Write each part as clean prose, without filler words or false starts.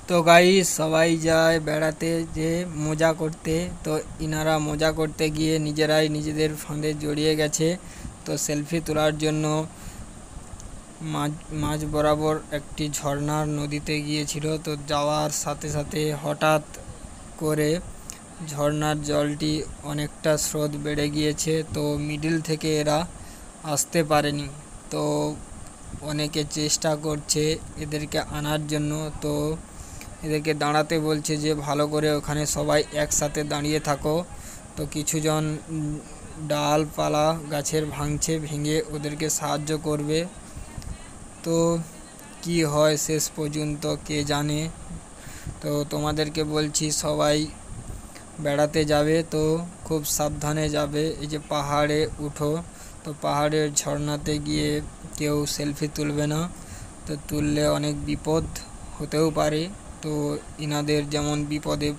তো গাইস সবাই যায় বেড়াতে যে মজা করতে। তো ইনারা মজা করতে গিয়ে নিজেরাই নিজেদের ফাঁদে জড়িয়ে গেছে। তো সেলফি তোলার জন্য মাঝ মাঝ বরাবর একটি ঝর্ণার নদীতে গিয়েছিল। তো যাওয়ার সাথে সাথে হঠাৎ করে ঝর্ণার জলটি অনেকটা স্রোত বেড়ে গিয়েছে। তো মিডিল থেকে এরা আসতে পারেনি। তো অনেকে চেষ্টা করছে এদেরকে আনার জন্য। তো এদেরকে দাঁড়াতে বলছে যে ভালো করে ওখানে সবাই একসাথে দাঁড়িয়ে থাকো। তো কিছুজন ডালপালা গাছের ভাঙছে, ভেঙে ওদেরকে সাহায্য করবে। তো কি হয় শেষ পর্যন্ত কে জানে। তো তোমাদেরকে বলছি সবাই বেড়াতে যাবে তো খুব সাবধানে যাবে। এই যে পাহাড়ে উঠো, তো পাহাড়ের ঝর্ণাতে গিয়ে কেউ সেলফি তুলবে না। তো তুললে অনেক বিপদ হতেও পারে। তো ইনাদের যেমন বিপদে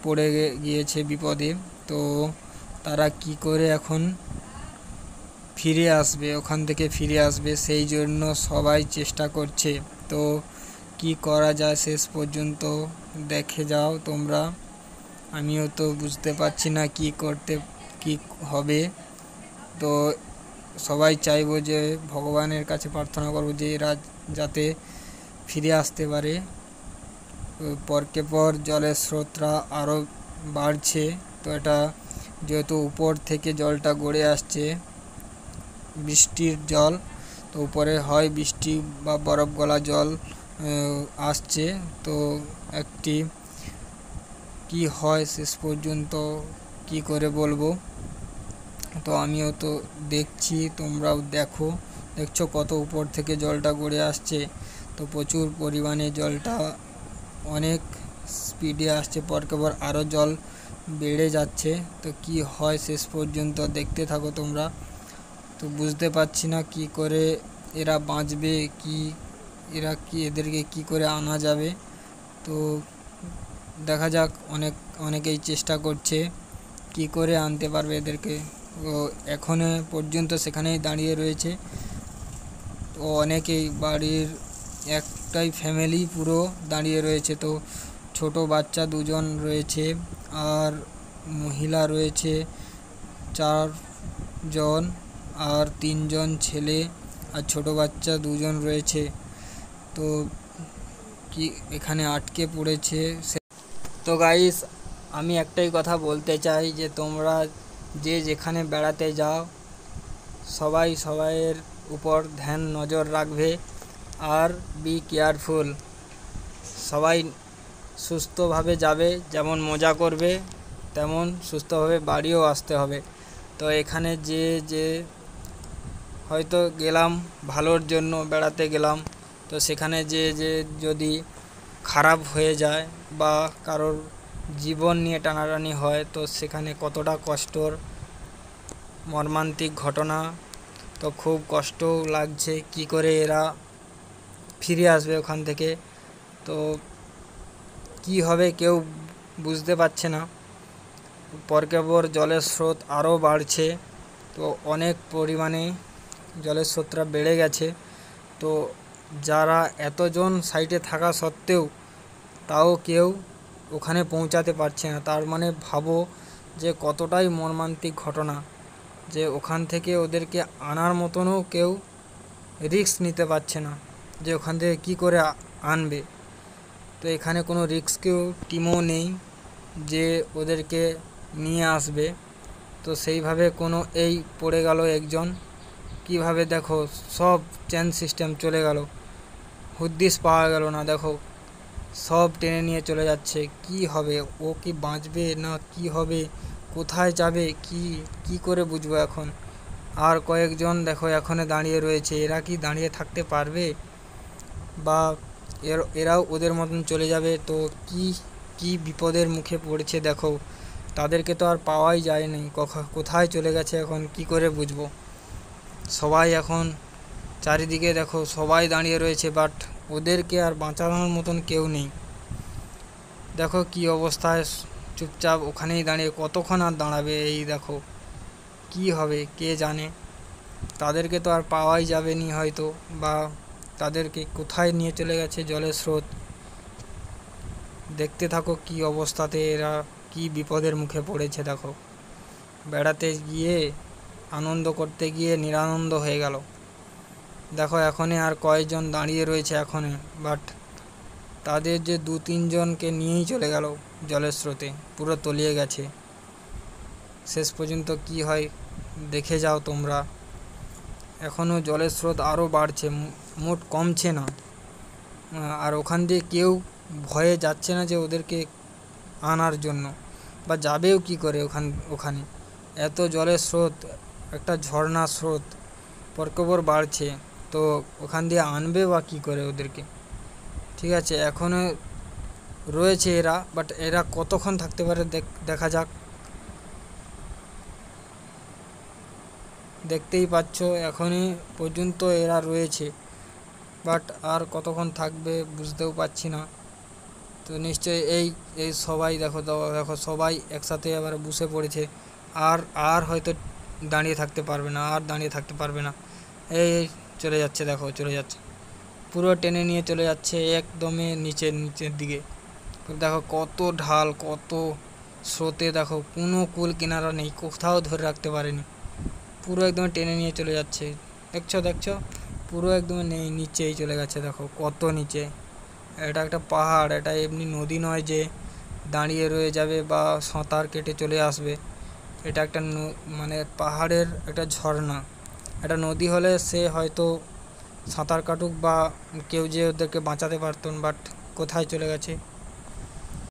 পড়ে গিয়েছে বিপদে, তো তারা কি করে এখন ফিরে আসবে, ওখান থেকে ফিরে আসবে, সেই জন্য সবাই চেষ্টা করছে। তো কি করা যায় শেষ পর্যন্ত দেখে যাও তোমরা। আমিও তো বুঝতে পারছি না কি করতে কি হবে। তো সবাই চাইবো যে ভগবানের কাছে প্রার্থনা করবো যে এরা যাতে ফিরে আসতে পারে। পরকে পর জলের স্রোতটা আরও বাড়ছে। তো এটা যেহেতু উপর থেকে জলটা গড়ে আসছে, বৃষ্টির জল, তো উপরে হয় বৃষ্টি বা বরফ গলা জল আসছে। তো একটি কি হয় শেষ পর্যন্ত কি করে বলবো। তো আমিও তো দেখছি, তোমরাও দেখছো কত উপর থেকে জলটা গড়ে আসছে। তো প্রচুর পরিমাণে জলটা অনেক স্পিডে আসছে, পরকে পর আরও জল বেড়ে যাচ্ছে। তো কি হয় শেষ পর্যন্ত দেখতে থাকো তোমরা। তো বুঝতে পারছি না কি করে এরা বাঁচবে, এদেরকে কি করে আনা যাবে। তো দেখা যাক, অনেকেই চেষ্টা করছে কি করে আনতে পারবে এদেরকে। ও এখনো পর্যন্ত সেখানেই দাঁড়িয়ে রয়েছে। তো অনেকেই বাড়ির একটাই ফ্যামিলি পুরো দাঁড়িয়ে রয়েছে। তো ছোট বাচ্চা দুজন রয়েছে, আর মহিলা রয়েছে 4জন, আর 3জন ছেলে, আর ছোট বাচ্চা দুজন রয়েছে। তো কি এখানে আটকে পড়েছে। তো গাইস আমি একটাই কথা বলতে চাই যে তোমরা যে যেখানে বেড়াতে যাও সবাই সবাইয়ের উপর ধ্যান নজর রাখবে, আর বি কেয়ারফুল। সবাই সুস্থভাবে যাবে, যেমন মজা করবে তেমন সুস্থভাবে বাড়িও আসতে হবে। তো এখানে যে হয়তো গেলাম ভালোর জন্য বেড়াতে গেলাম, তো সেখানে যে যদি খারাপ হয়ে যায় বা কারোর জীবন নিয়ে টানাটানি হয়, তো সেখানে কতটা কষ্টর মর্মান্তিক ঘটনা। তো খুব কষ্টও লাগছে কি করে এরা ফিরে আসবে ওখান থেকে। তো কি হবে কেউ বুঝতে পারছে না। পরকে পর জলের স্রোত আরও বাড়ছে। তো অনেক পরিমাণে জলের স্রোতটা বেড়ে গেছে। তো যারা এতজন সাইটে থাকা সত্ত্বেও তাও কেউ ওখানে পৌঁছাতে পারছে না। তার মানে ভাবো যে কতটাই মর্মান্তিক ঘটনা, যে ওখান থেকে ওদেরকে আনার মতনও কেউ রিস্ক নিতে পারছে না যে ওখান থেকে কী করে আনবে। তো এখানে কোনো রিস্কিউ টিমও নেই যে ওদেরকে নিয়ে আসবে। তো সেইভাবে কোনো এই পড়ে গেল একজন, কিভাবে দেখো সব চেন সিস্টেম চলে গেল, হুদ্দিস পাওয়া গেল না। দেখো সব টেনে নিয়ে চলে যাচ্ছে। কি হবে, ও কি বাঁচবে না কি হবে, কোথায় যাবে কি করে বুঝবো এখন। আর কয়েকজন দেখো এখনো দাঁড়িয়ে রয়েছে, এরা কি দাঁড়িয়ে থাকতে পারবে, বা এরাও ওদের মতন চলে যাবে। তো কি বিপদের মুখে পড়েছে দেখো। তাদেরকে তো আর পাওয়াই যায়নি, কোথায় চলে গেছে এখন কি করে বুঝবো। সবাই এখন চারিদিকে দেখো সবাই দাঁড়িয়ে রয়েছে, বাট ওদেরকে আর বাঁচানোর মতন কেউ নেই। দেখো কি অবস্থায়, চুপচাপ ওখানেই দাঁড়িয়ে কতক্ষণ আর দাঁড়াবে। এই দেখো কি হবে কে জানে। তাদেরকে তো আর পাওয়াই যাবে নি হয়তো, বা তাদেরকে কোথায় নিয়ে চলে গেছে জলের স্রোত। দেখতে থাকো কি অবস্থাতে এরা কি বিপদের মুখে পড়েছে। দেখো, বেড়াতে গিয়ে আনন্দ করতে গিয়ে নিরানন্দ হয়ে গেল। দেখো এখনই আর কয়েকজন দাঁড়িয়ে রয়েছে এখনই, বাট তাদের যে 2-3 জনকে নিয়েই চলে গেল জলের স্রোতে, পুরো তলিয়ে গেছে। শেষ পর্যন্ত কি হয় দেখে যাও তোমরা। এখনও জলের স্রোত আরও বাড়ছে, মোট কমছে না। আর ওখান দিয়ে কেউ ভয়ে যাচ্ছে না যে ওদেরকে আনার জন্য, বা যাবেও কি করে ওখানে এত জলের স্রোত, একটা ঝর্ণা স্রোত পরকবর বাড়ছে, তো ওখান দিয়ে আনবে বা কী করে ওদেরকে। ঠিক আছে, এখনও রয়েছে এরা, বাট এরা কতক্ষণ থাকতে পারে দেখা যাক। দেখতেই পাচ্ছ এখনই পর্যন্ত এরা রয়েছে, বাট আর কতক্ষণ থাকবে বুঝতেও পারছি না। তো নিশ্চয়ই এই এই সবাই দেখো দেখো সবাই একসাথে এবার বসে পড়েছে। আর আর হয়তো দাঁড়িয়ে থাকতে পারবে না, আর দাঁড়িয়ে থাকতে পারবে না। এই চলে যাচ্ছে, দেখো চলে যাচ্ছে, পুরো টেনে নিয়ে চলে যাচ্ছে একদমই নিচের দিকে। দেখো কত ঢাল, কত স্রোতে, দেখো কোনো কুল কিনারা নেই, কোথাও ধরে রাখতে পারেনি, পুরো একদম টেনে নিয়ে চলে যাচ্ছে। দেখছো পুরো একদম নিচেই চলে গেছে, দেখো কত নিচে। এটা একটা পাহাড়, এটা এমনি নদী নয় যে দাঁড়িয়ে রয়ে যাবে বা সাঁতার কেটে চলে আসবে। এটা একটা মানে পাহাড়ের একটা ঝর্ণা। একটা নদী হলে সে হয়তো সাঁতার কাটুক বা কেউ যে ওদেরকে বাঁচাতে পারতো, বাট কোথায় চলে গেছে।